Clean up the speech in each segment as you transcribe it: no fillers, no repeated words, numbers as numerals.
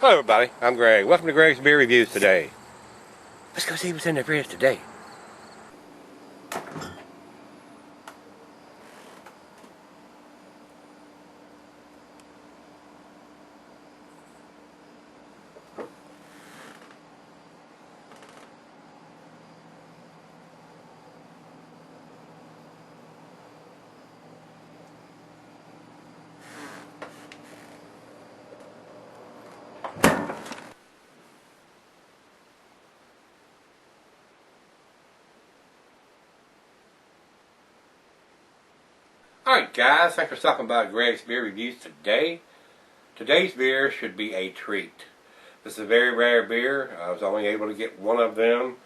Hello everybody, I'm Greg. Welcome to Greg's Beer Reviews today. Let's go see what's in the fridge today. Alright guys, thanks for stopping by Greg's Beer Reviews today. Today's beer should be a treat. This is a very rare beer. I was only able to get one of them.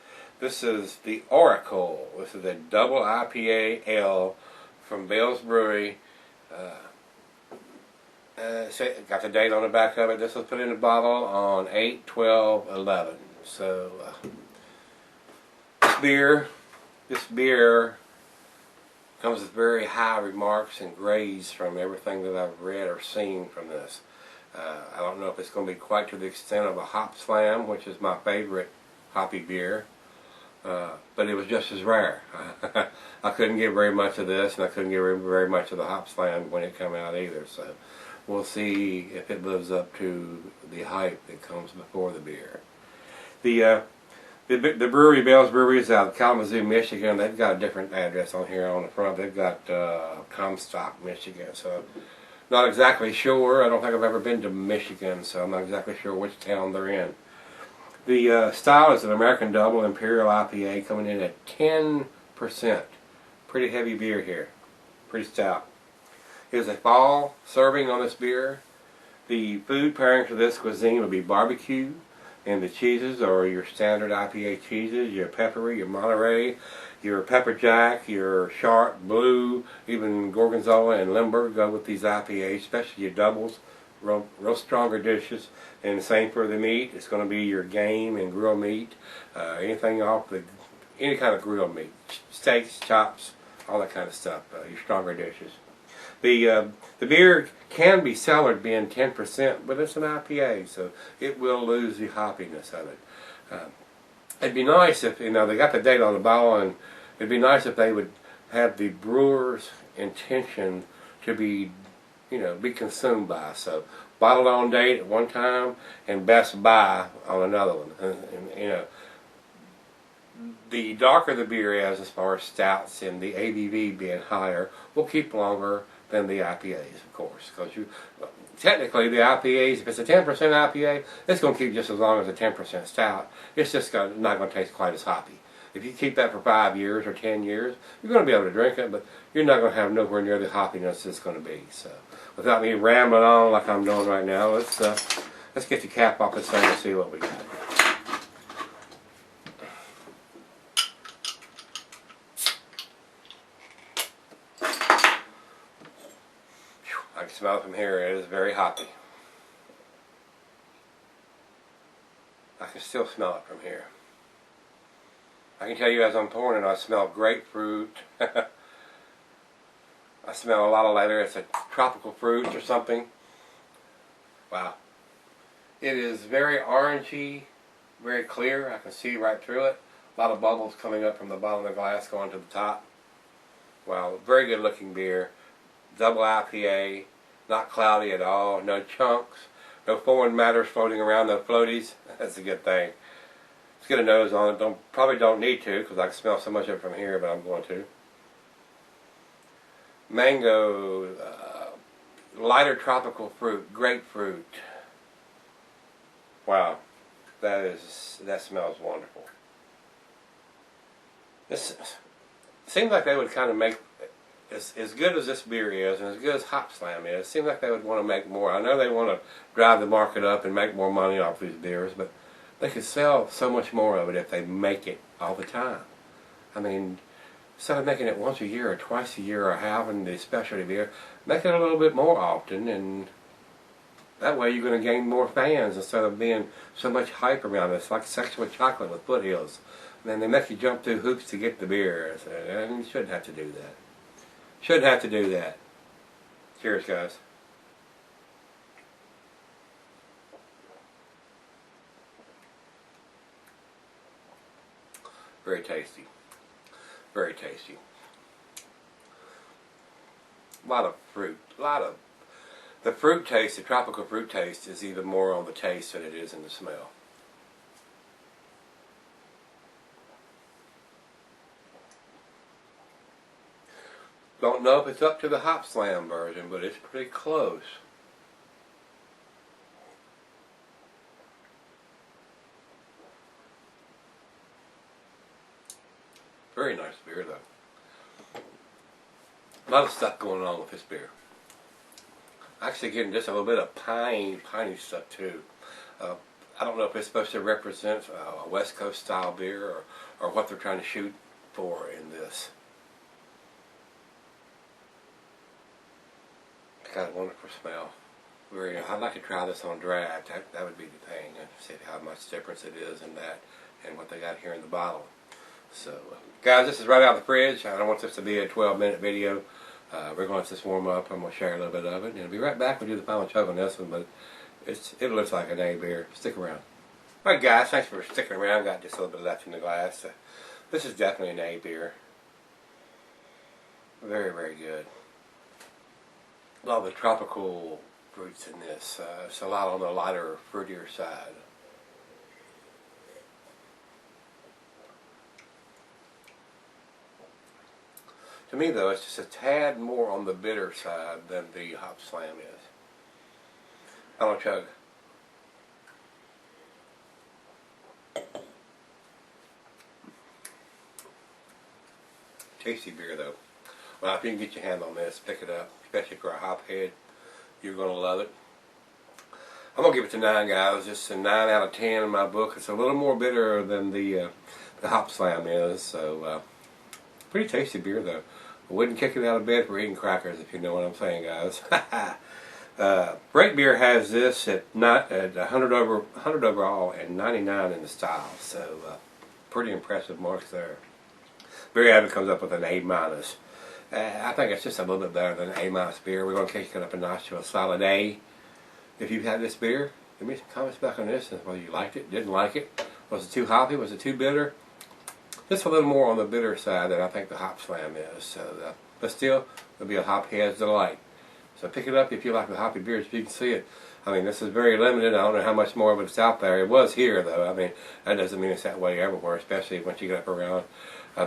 This is the Oracle. This is a double IPA ale from Bell's Brewery. Got the date on the back of it. This was put in a bottle on 8/12/11. So this beer comes with very high remarks and grades from everything that I've read or seen from this. I don't know if it's going to be quite to the extent of a Hop Slam, which is my favorite hoppy beer, but it was just as rare. I couldn't get very much of this, and I couldn't get very much of the Hop Slam when it came out either. So we'll see if it lives up to the hype that comes before the beer. The brewery, Bell's Brewery, is out of Kalamazoo, Michigan. They've got a different address on here on the front. They've got Comstock, Michigan. So not exactly sure. I don't think I've ever been to Michigan, so I'm not exactly sure which town they're in. The style is an American Double Imperial IPA coming in at 10%. Pretty heavy beer here. Pretty stout. Here's a fall serving on this beer. The food pairing for this cuisine will be barbecue. And the cheeses are your standard IPA cheeses, your peppery, your Monterey, your pepper jack, your sharp, blue, even Gorgonzola and Limburg go with these IPAs, especially your doubles, real stronger dishes. And the same for the meat. It's going to be your game and grill meat, anything any kind of grill meat, steaks, chops, all that kind of stuff, your stronger dishes. The beer can be cellared being 10%, but it's an IPA, so it will lose the hoppiness of it. It'd be nice if, they got the date on the bottle, and it'd be nice if they would have the brewer's intention to be, be consumed by. So, bottled on date at one time, and best buy on another one. And the darker the beer is, as far as stouts and the ABV being higher, will keep longer than the IPAs, of course, because technically the IPAs, if it's a 10% IPA, it's going to keep just as long as a 10% stout. It's just not going to taste quite as hoppy. If you keep that for 5 years or 10 years, you're going to be able to drink it, but you're not going to have nowhere near the hoppiness it's going to be. So, without me rambling on like I'm doing right now, let's get the cap off this thing and see what we got. I can smell it from here. It is very hoppy. I can still smell it from here. I can tell you as I'm pouring it, I smell grapefruit. I smell a lot of leather. It's a tropical fruit or something. Wow. It is very orangey, very clear. I can see right through it. A lot of bubbles coming up from the bottom of the glass going to the top. Wow, very good looking beer. Double IPA, not cloudy at all, no chunks, no foreign matters floating around, no floaties. That's a good thing. Let's get a nose on it. Probably don't need to because I can smell so much of it from here, but I'm going to. Mango, lighter tropical fruit, grapefruit. Wow, that smells wonderful. This seems like they would kind of make, as good as this beer is, and as good as Hop Slam is, it seems like they would want to make more. I know they want to drive the market up and make more money off these beers, but they could sell so much more of it if they make it all the time. I mean, instead of making it once a year or twice a year or having the specialty beer, make it a little bit more often, and that way you're going to gain more fans instead of being so much hype around it. It's like Sex with Chocolate with Foothills. And then they make you jump through hoops to get the beer, and you shouldn't have to do that. Shouldn't have to do that. Cheers, guys. Very tasty. Very tasty. A lot of fruit. The fruit taste, the tropical fruit taste, is even more on the taste than it is in the smell. Don't know if it's up to the Hop Slam version, but it's pretty close. Very nice beer, though. A lot of stuff going on with this beer. Actually getting just a little bit of piney stuff, too. I don't know if it's supposed to represent a West Coast style beer or what they're trying to shoot for in this. It's got a wonderful smell. I'd like to try this on draft. That would be the thing. See how much difference it is in that and what they got here in the bottle. So, guys, this is right out of the fridge. I don't want this to be a 12-minute video. We're going to let this warm up. I'm going to share a little bit of it. And I'll be right back. We'll do the final chug on this one, but it looks like an A beer. Stick around. Alright, guys, thanks for sticking around. Got just a little bit left in the glass. This is definitely an A beer. Very, very good. A lot of the tropical fruits in this. It's a lot on the lighter, fruitier side. To me, though, it's just a tad more on the bitter side than the Hop Slam is. I don't chug. Tasty beer, though. Well, if you can get your hand on this, pick it up. Especially for a hop head, you're going to love it. I'm going to give it to 9, guys. It's a 9 out of 10 in my book. It's a little more bitter than the Hop Slam is. So, pretty tasty beer, though. I wouldn't kick it out of bed for eating crackers, if you know what I'm saying, guys. Break Beer has this at 100 overall and 99 in the style. So, pretty impressive marks there. Beer Advocate comes up with an A-. I think it's just a little bit better than an A- beer. We're going to kick it up a notch to a solid A. If you've had this beer, give me some comments back on this. Whether you liked it, didn't like it. Was it too hoppy? Was it too bitter? Just a little more on the bitter side than I think the Hop Slam is. So, but still, it'll be a hop head's delight. So pick it up if you like the hoppy beers. If you can see it. I mean, this is very limited. I don't know how much more of it's out there. It was here, though. I mean, that doesn't mean it's that way everywhere, especially once you get up around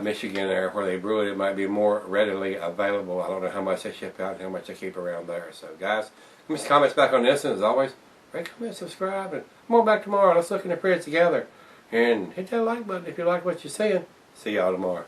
Michigan there where they brew it. It might be more readily available. I don't know how much they ship out and how much they keep around there. So, guys, give me some comments back on this. And as always, rate, comment, subscribe. And come on back tomorrow. Let's look in the fridge together. And hit that like button if you like what you're seeing. See y'all tomorrow.